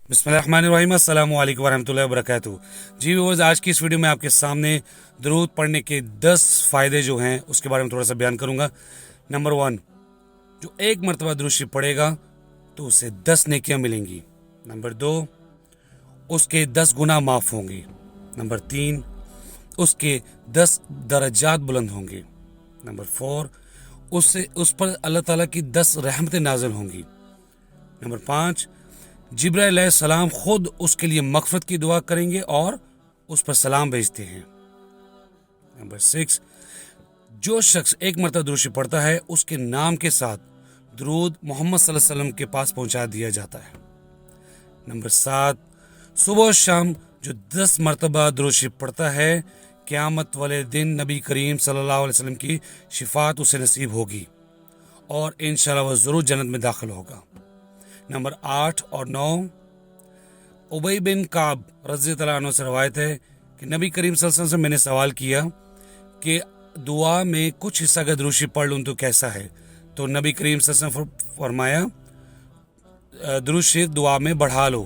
बिस्मिल्लाहिर्रहमानिर्रहीम, अस्सलाम वालेकुम वरहमतुल्लाहि वबरकातुहू। जी व्यूअर्स, आज की इस वीडियो में आपके सामने दरूद पढ़ने के 10 फ़ायदे जो हैं उसके बारे में थोड़ा सा बयान करूँगा। नंबर 1, जो एक मरतबा दरूद शरीफ पढ़ेगा तो उसे 10 नेकियां मिलेंगी। नंबर 2, उसके 10 गुनाह माफ़ होंगे। नंबर 3, उसके 10 दर्जात बुलंद होंगे। नंबर 4, उस पर अल्लाह ताला की 10 रहमतें नाज़िल होंगी। नंबर 5, जिब्राइल अलैहिस्सलाम खुद उसके लिए मग़फ़िरत की दुआ करेंगे और उस पर सलाम भेजते हैं। नंबर 6, जो शख्स एक मरतबा दरूद शरीफ पढ़ता है उसके नाम के साथ दरूद मोहम्मद सल्लल्लाहु अलैहि वसल्लम के पास पहुंचा दिया जाता है। नंबर 7, सुबह और शाम जो 10 मरतबा दरूद शरीफ पढ़ता है, क़यामत वाले दिन नबी करीम सल्लल्लाहु अलैहि वसल्लम की शिफात उसे नसीब होगी और इंशाअल्लाह वह ज़रूर जन्नत में दाखिल होगा। नंबर 8 और 9, उबई बिन काब रज़ी अल्लाह अन्हु से रवायत है कि नबी करीम सल्लल्लाहु अलैहि वसल्लम से मैंने सवाल किया कि दुआ में कुछ हिस्सा अगर दरूद शरीफ पढ़ लूँ तो कैसा है। तो नबी करीम सल्लल्लाहु अलैहि वसल्लम फरमाया, दरूद शरीफ दुआ में बढ़ा लो।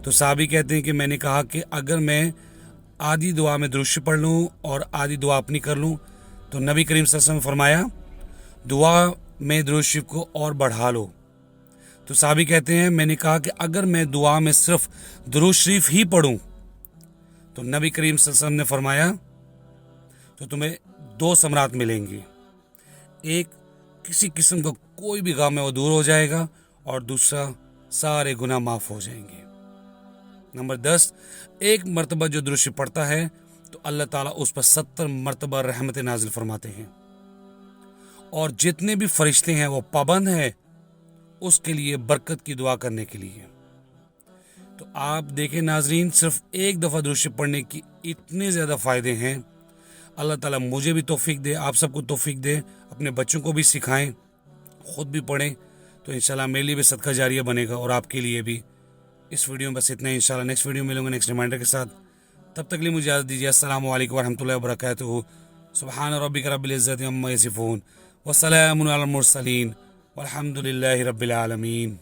तो साहबी कहते हैं कि मैंने कहा कि अगर मैं आधी दुआ में दरूद शरीफ पढ़ लूँ और आधी दुआ अपनी कर लूँ, तो नबी करीम सल्लल्लाहु अलैहि वसल्लम फरमाया दुआ में दरूद शरीफ को और बढ़ा लो। तो साहबी कहते हैं मैंने कहा कि अगर मैं दुआ में सिर्फ दरूद शरीफ ही पढ़ूं, तो नबी करीम सल्लल्लाहु अलैहि वसल्लम ने फरमाया तो तुम्हें 2 समरात मिलेंगे। एक, किसी किस्म का कोई भी गम है वो दूर हो जाएगा, और दूसरा, सारे गुनाह माफ़ हो जाएंगे। नंबर 10, एक मरतबा जो दरूद शरीफ पढ़ता है तो अल्लाह ताला उस पर 70 मरतबा रहमतें नाजिल फरमाते हैं, और जितने भी फरिश्ते हैं वो पाबंद हैं उसके लिए बरकत की दुआ करने के लिए। तो आप देखें नाजरीन, सिर्फ एक दफ़ा दरूद शरीफ पढ़ने की इतने ज़्यादा फ़ायदे हैं। अल्लाह ताला मुझे भी तौफीक दे, आप सबको तौफीक दे, अपने बच्चों को भी सिखाएं, ख़ुद भी पढ़ें, तो इंशाल्लाह मेरे लिए भी सदका जारिया बनेगा और आपके लिए भी। इस वीडियो में बस इतना ही। इंशाल्लाह नेक्स्ट वीडियो में मिलूंगा नेक्स्ट रिमाइंडर के साथ। तब तक लिए मुझे इजाज़त दीजिए। अस्सलामु अलैकुम वरहमतुल्लाहि वबरकातुहू। सुब्हान रब्बिक रब्बिल इज़्ज़ति अम्मा यसिफून व सलामुन अलल मुरसलीन वल्हम्दुलिल्लाहि रब्बिल आलमीन।